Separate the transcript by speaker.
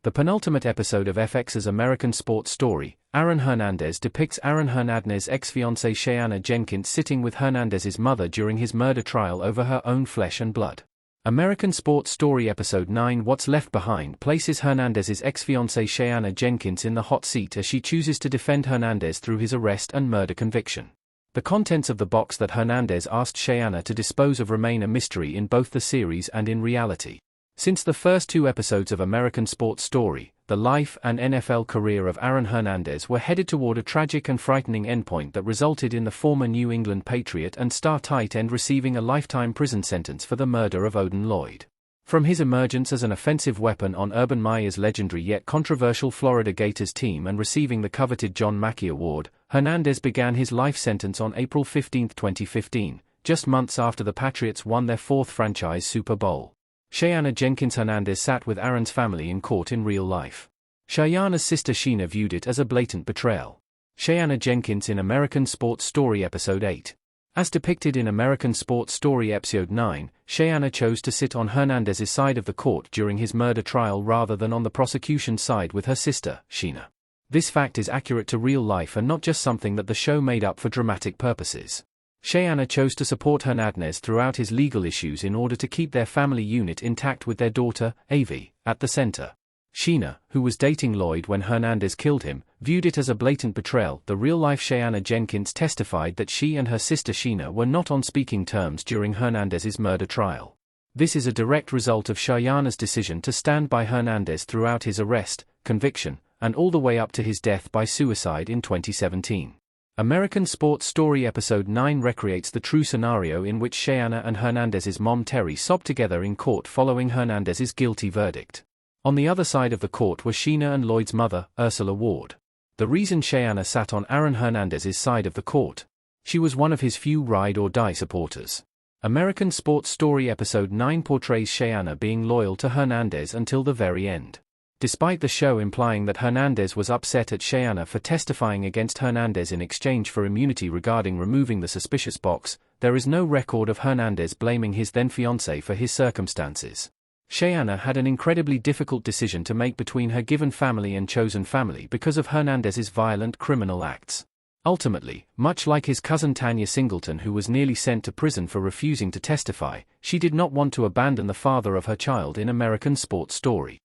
Speaker 1: The penultimate episode of FX's American Sports Story, Aaron Hernandez, depicts Aaron Hernandez's ex-fiancée Shayana Jenkins sitting with Hernandez's mother during his murder trial over her own flesh and blood. American Sports Story Episode 9, What's Left Behind, places Hernandez's ex-fiancée Shayana Jenkins in the hot seat as she chooses to defend Hernandez through his arrest and murder conviction. The contents of the box that Hernandez asked Shayana to dispose of remain a mystery in both the series and in reality. Since the first 2 episodes of American Sports Story, the life and NFL career of Aaron Hernandez were headed toward a tragic and frightening endpoint that resulted in the former New England Patriot and star tight end receiving a lifetime prison sentence for the murder of Odin Lloyd. From his emergence as an offensive weapon on Urban Meyer's legendary yet controversial Florida Gators team and receiving the coveted John Mackey Award, Hernandez began his life sentence on April 15, 2015, just months after the Patriots won their 4th franchise Super Bowl. Shayana Jenkins Hernandez sat with Aaron's family in court in real life. Shayana's sister Sheena viewed it as a blatant betrayal. Shayana Jenkins in American Sports Story Episode 8. As depicted in American Sports Story Episode 9, Shayana chose to sit on Hernandez's side of the court during his murder trial rather than on the prosecution's side with her sister, Sheena. This fact is accurate to real life and not just something that the show made up for dramatic purposes. Shayana chose to support Hernandez throughout his legal issues in order to keep their family unit intact with their daughter, Avi, at the center. Sheena, who was dating Lloyd when Hernandez killed him, viewed it as a blatant betrayal. The real-life Shayana Jenkins testified that she and her sister Sheena were not on speaking terms during Hernandez's murder trial. This is a direct result of Shayana's decision to stand by Hernandez throughout his arrest, conviction, and all the way up to his death by suicide in 2017. American Sports Story Episode 9 recreates the true scenario in which Shayana and Hernandez's mom Terry sobbed together in court following Hernandez's guilty verdict. On the other side of the court were Sheena and Lloyd's mother, Ursula Ward. The reason Shayana sat on Aaron Hernandez's side of the court. She was one of his few ride-or-die supporters. American Sports Story Episode 9 portrays Shayana being loyal to Hernandez until the very end. Despite the show implying that Hernandez was upset at Shayana for testifying against Hernandez in exchange for immunity regarding removing the suspicious box, there is no record of Hernandez blaming his then-fiancée for his circumstances. Shayana had an incredibly difficult decision to make between her given family and chosen family because of Hernandez's violent criminal acts. Ultimately, much like his cousin Tanya Singleton, who was nearly sent to prison for refusing to testify, she did not want to abandon the father of her child in American Sports Story.